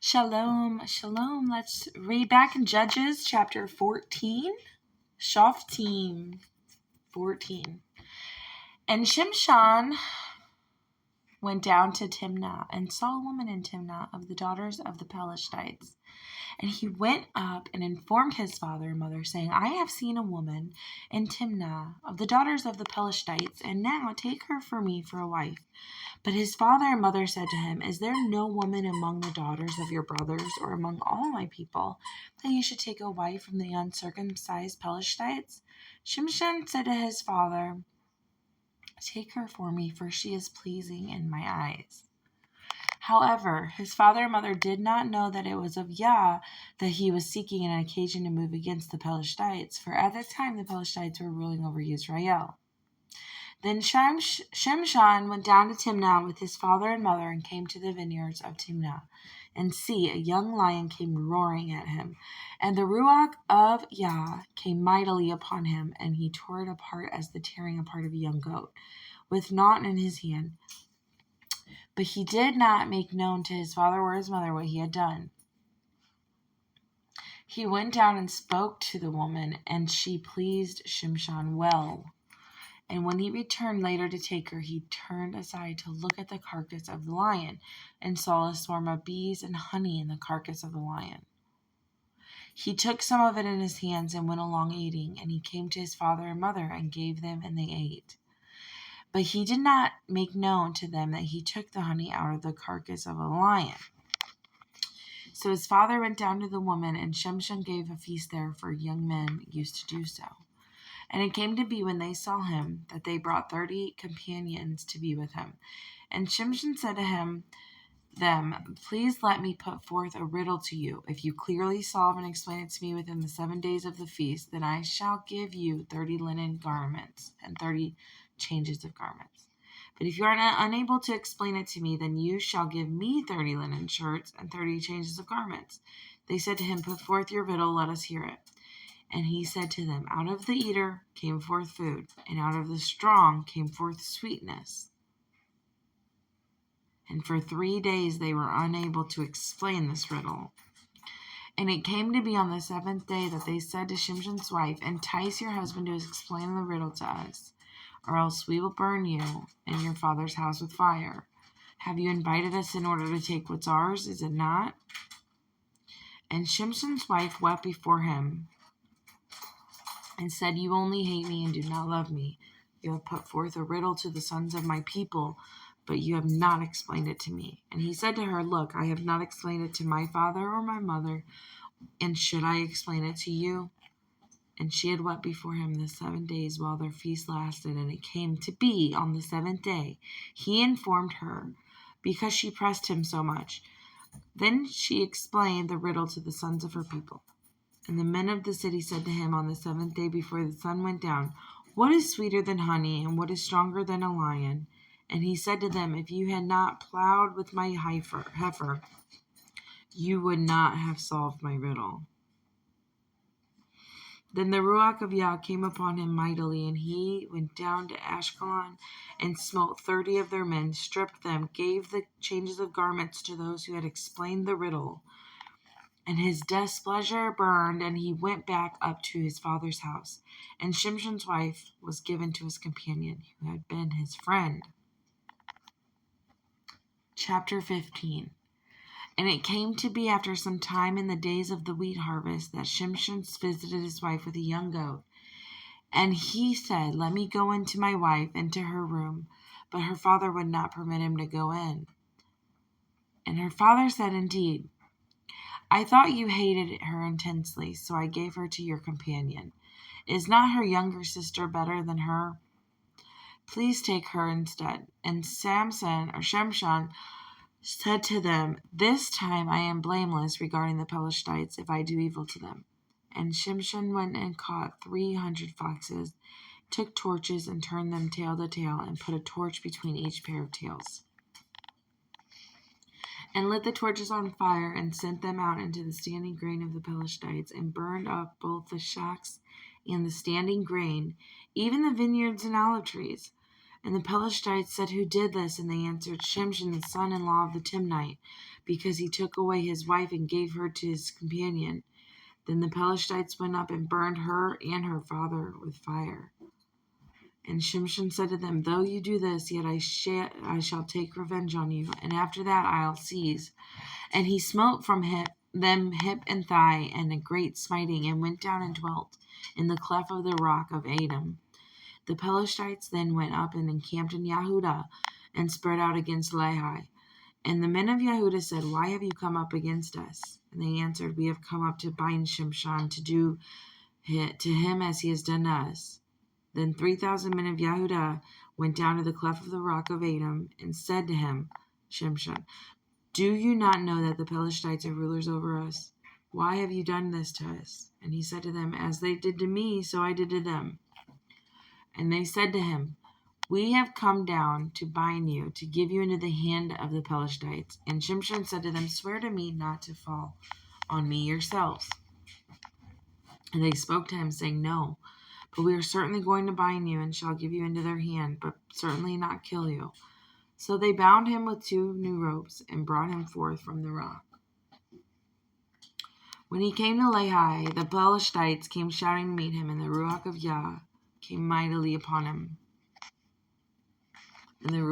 Shalom, shalom. Let's read back in Judges chapter 14. Shoftim 14. And Shimshon went down to Timnah and saw a woman in Timnah of the daughters of the Pelishtites. And he went up and informed his father and mother, saying, I have seen a woman in Timnah of the daughters of the Pelishtites, and now take her for me for a wife. But his father and mother said to him, Is there no woman among the daughters of your brothers or among all my people that you should take a wife from the uncircumcised Pelishtites? Shimshon said to his father, Take her for me, for she is pleasing in my eyes. However, his father and mother did not know that it was of YAH that he was seeking an occasion to move against the Pelishtites, for at that time the Pelishtites were ruling over Israel. Then Shimshon went down to Timnah with his father and mother and came to the vineyards of Timnah. And see, a young lion came roaring at him, and the ruach of YAH came mightily upon him, and he tore it apart as the tearing apart of a young goat, with naught in his hand. But he did not make known to his father or his mother what he had done. He went down and spoke to the woman, and she pleased Shimshon well. And when he returned later to take her, he turned aside to look at the carcass of the lion, and saw a swarm of bees and honey in the carcass of the lion. He took some of it in his hands and went along eating, and he came to his father and mother and gave them, and they ate. But he did not make known to them that he took the honey out of the carcass of a lion. So his father went down to the woman, and Shimshon gave a feast there, for young men used to do so. And it came to be when they saw him that they brought 30 companions to be with him. And Shimshon said to them, Please let me put forth a riddle to you. If you clearly solve and explain it to me within the 7 days of the feast, then I shall give you 30 linen garments and 30 changes of garments. But if you are unable to explain it to me, then you shall give me 30 linen shirts and 30 changes of garments. They said to him, Put forth your riddle, let us hear it. And he said to them, Out of the eater came forth food, and out of the strong came forth sweetness. And for 3 days they were unable to explain this riddle. And it came to be on the 7th day that they said to Shimshon's wife, Entice your husband to explain the riddle to us, or else we will burn you and your father's house with fire. Have you invited us in order to take what's ours, is it not? And Shimshon's wife wept before him, and said, You only hate me and do not love me. You have put forth a riddle to the sons of my people, but you have not explained it to me. And he said to her, Look, I have not explained it to my father or my mother, and should I explain it to you? And she had wept before him the 7 days while their feast lasted. And it came to be on the 7th day, he informed her, because she pressed him so much. Then she explained the riddle to the sons of her people. And the men of the city said to him on the 7th day before the sun went down, What is sweeter than honey, and what is stronger than a lion? And he said to them, If you had not plowed with my heifer, you would not have solved my riddle. Then the ruach of YAH came upon him mightily, and he went down to Ashkelon and smote 30 of their men, stripped them, gave the changes of garments to those who had explained the riddle. And his displeasure burned, and he went back up to his father's house. And Shimshon's wife was given to his companion, who had been his friend. Chapter 15. And it came to be after some time in the days of the wheat harvest that Shimshon visited his wife with a young goat. And he said, Let me go into my wife, into her room. But her father would not permit him to go in. And her father said, Indeed, I thought you hated her intensely, so I gave her to your companion. Is not her younger sister better than her? Please take her instead. And Shimshon said to them, This time I am blameless regarding the Pelishtites if I do evil to them. And Shimshon went and caught 300 foxes, took torches and turned them tail to tail, and put a torch between each pair of tails. And lit the torches on fire, and sent them out into the standing grain of the Pelishtites, and burned up both the shocks and the standing grain, even the vineyards and olive trees. And the Pelethites said, "Who did this?" And they answered, "Shimshon, the son-in-law of the Timnite, because he took away his wife and gave her to his companion." Then the Pelethites went up and burned her and her father with fire. And Shimshon said to them, "Though you do this, yet I shall take revenge on you, and after that I'll seize." And he smote from them hip and thigh, and a great smiting, and went down and dwelt in the cleft of the rock of Adam. The Pelethites then went up and encamped in Yehudah, and spread out against Lehi. And the men of Yehudah said, "Why have you come up against us?" And they answered, "We have come up to bind Shimshon, to do to him as he has done to us." Then 3,000 men of Yehudah went down to the cleft of the rock of Adam, and said to him, Shimshon, "Do you not know that the Pelethites are rulers over us? Why have you done this to us?" And he said to them, "As they did to me, so I did to them." And they said to him, "We have come down to bind you, to give you into the hand of the Pelethites." And Shimshon said to them, "Swear to me not to fall on me yourselves." And they spoke to him, saying, "No, but we are certainly going to bind you, and shall give you into their hand, but certainly not kill you." So they bound him with 2 new ropes, and brought him forth from the rock. When he came to Lehi, the Pelethites came shouting to meet him, and the Ruach of Yah came mightily upon him. And the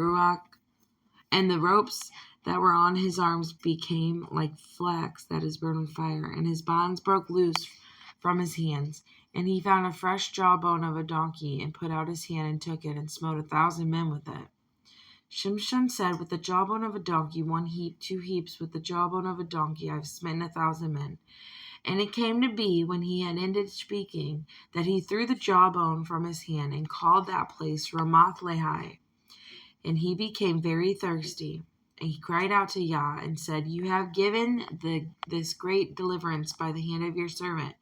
ropes that were on his arms became like flax that is burned with fire, and his bonds broke loose from his hands. And he found a fresh jawbone of a donkey, and put out his hand and took it, and smote 1,000 men with it. Shimshon said, "With the jawbone of a donkey, 1 heap, 2 heaps, with the jawbone of a donkey, I have smitten 1,000 men." And it came to be, when he had ended speaking, that he threw the jawbone from his hand, and called that place Ramoth Lehi. And he became very thirsty. And he cried out to Yah, and said, "You have given this great deliverance by the hand of your servant.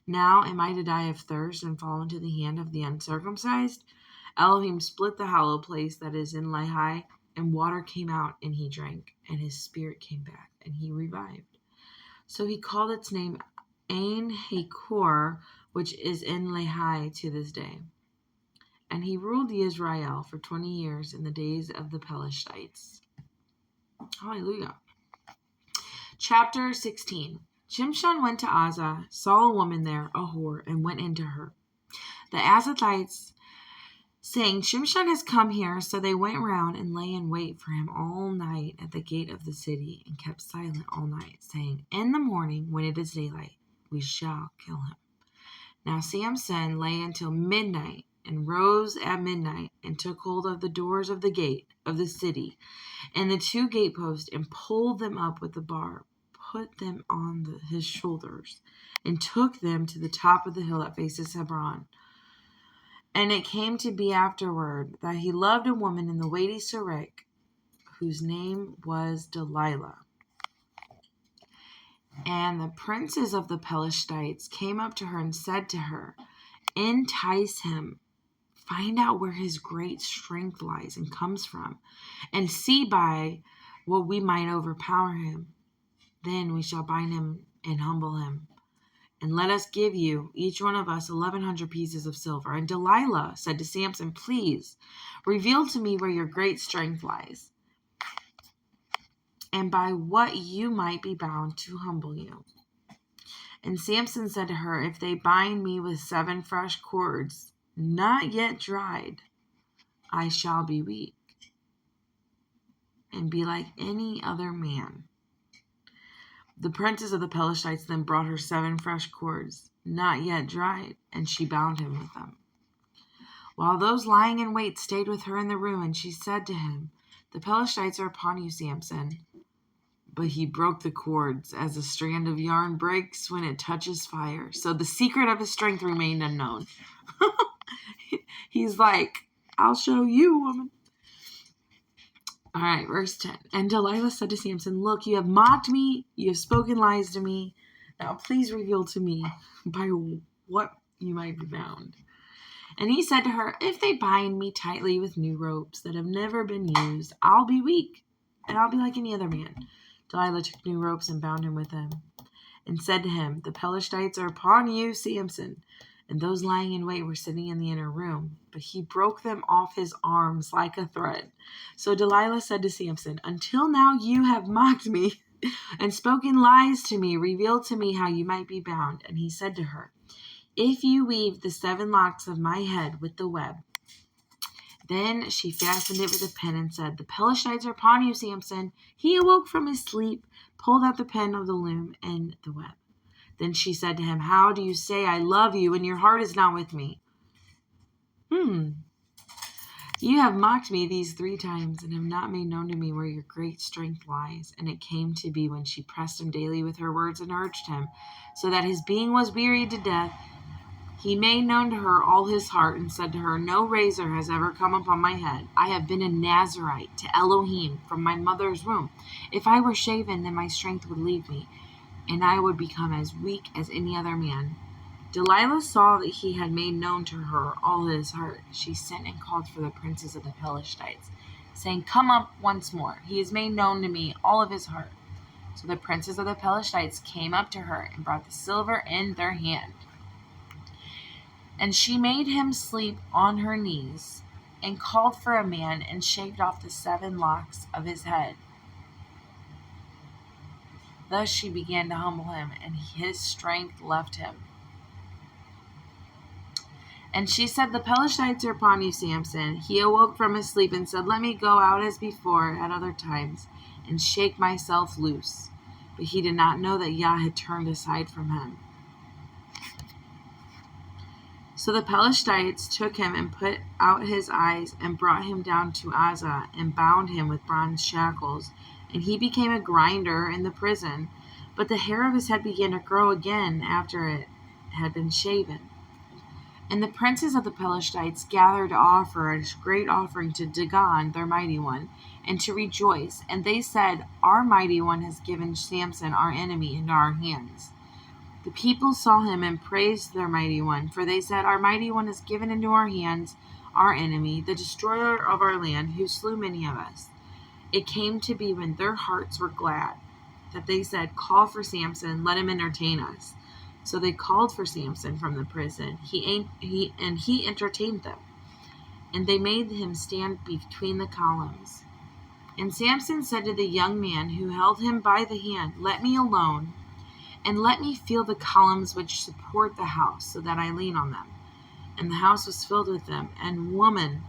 Now am I to die of thirst, and fall into the hand of the uncircumcised?" Elohim split the hollow place that is in Lehi, and water came out, and he drank, and his spirit came back, and he revived. So he called its name Ain Hakor, which is in Lehi to this day. And he ruled Israel for 20 years in the days of the Pelethites. Hallelujah. Chapter 16. Shimshon went to Azah, saw a woman there, a whore, and went into her. The Azathites, saying, "Shimshon has come here," so they went round and lay in wait for him all night at the gate of the city, and kept silent all night, saying, "In the morning, when it is daylight, we shall kill him." Now Samson lay until midnight, and rose at midnight, and took hold of the doors of the gate of the city, and the 2 gateposts, and pulled them up with the bar, put them on his shoulders, and took them to the top of the hill that faces Hebron. And it came to be afterward that he loved a woman in the weighty Sorek, whose name was Delilah. And the princes of the Pelethites came up to her and said to her, "Entice him, find out where his great strength lies and comes from, and see by what we might overpower him. Then we shall bind him and humble him. And let us give you, each one of us, 1,100 pieces of silver." And Delilah said to Samson, "Please, reveal to me where your great strength lies, and by what you might be bound to humble you." And Samson said to her, "If they bind me with 7 fresh cords, not yet dried, I shall be weak, and be like any other man." The princes of the Pelethites then brought her 7 fresh cords, not yet dried, and she bound him with them. While those lying in wait stayed with her in the room, and she said to him, "The Pelethites are upon you, Samson." But he broke the cords, as a strand of yarn breaks when it touches fire. So the secret of his strength remained unknown. He's like, "I'll show you, woman." All right, verse 10. And Delilah said to Samson, "Look, you have mocked me, you have spoken lies to me. Now please reveal to me by what you might be bound." And he said to her, "If they bind me tightly with new ropes that have never been used, I'll be weak, and I'll be like any other man." Delilah took new ropes and bound him with them, and said to him, "The Pelethites are upon you, Samson." and those lying in wait were sitting in the inner room. But he broke them off his arms like a thread. So Delilah said to Samson, "Until now you have mocked me and spoken lies to me, revealed to me how you might be bound." And he said to her, "If you weave the 7 locks of my head with the web." Then she fastened it with a pin and said, "The Pelishites are upon you, Samson." He awoke from his sleep, pulled out the pin of the loom and the web. Then she said to him, "How do you say I love you when your heart is not with me? You have mocked me these 3 times and have not made known to me where your great strength lies." And it came to be, when she pressed him daily with her words and urged him, so that his being was wearied to death, he made known to her all his heart, and said to her, "No razor has ever come upon my head. I have been a Nazarite to Elohim from my mother's womb. If I were shaven, then my strength would leave me, and I would become as weak as any other man." Delilah saw that he had made known to her all his heart. She sent and called for the princes of the Pelishites, saying, "Come up once more. He has made known to me all of his heart." So the princes of the Pelishites came up to her and brought the silver in their hand. And she made him sleep on her knees, and called for a man, and shaved off the 7 locks of his head. Thus she began to humble him, and his strength left him. And she said, "The Pelishites are upon you, Samson." He awoke from his sleep and said, "Let me go out as before at other times, and shake myself loose." But he did not know that YAH had turned aside from him. So the Pelishites took him and put out his eyes, and brought him down to Azah, and bound him with bronze shackles. And he became a grinder in the prison. But the hair of his head began to grow again after it had been shaven. And the princes of the Pelishites gathered to offer a great offering to Dagon, their mighty one, and to rejoice. And they said, "Our mighty one has given Samson, our enemy, into our hands." The people saw him and praised their mighty one, for they said, "Our mighty one is given into our hands, our enemy, the destroyer of our land, who slew many of us." It came to be, when their hearts were glad, that they said, "Call for Samson, let him entertain us." So they called for Samson from the prison. He entertained them, and they made him stand between the columns. And Samson said to the young man who held him by the hand, "Let me alone, and let me feel the columns which support the house, so that I lean on them." And the house was filled with them, and women.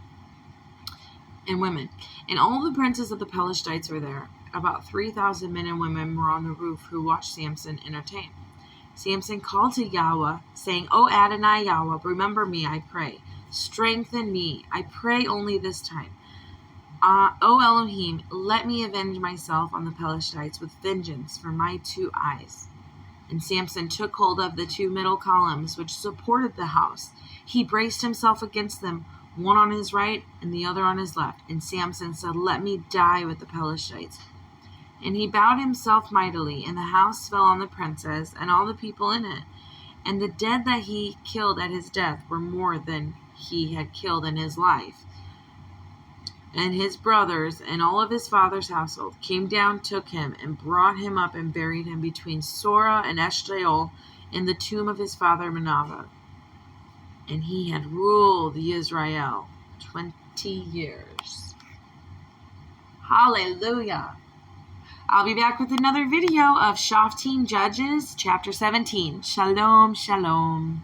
And all the princes of the Pelishites were there. About 3,000 men and women were on the roof, who watched Samson entertain. Samson called to Yahweh, saying, "O Adonai Yahweh, remember me, I pray. Strengthen me, I pray, only this time. O Elohim, let me avenge myself on the Pelishites with vengeance for my 2 eyes." And Samson took hold of the 2 middle columns which supported the house. He braced himself against them, one on his right and the other on his left. And Samson said, "Let me die with the Pelishites." And he bowed himself mightily, and the house fell on the princes and all the people in it. And the dead that he killed at his death were more than he had killed in his life. And his brothers and all of his father's household came down, took him, and brought him up, and buried him between Sora and Eshtaol in the tomb of his father Manasseh. And he had ruled Israel 20 years. Hallelujah. I'll be back with another video of Shoftim Judges, chapter 17. Shalom, shalom.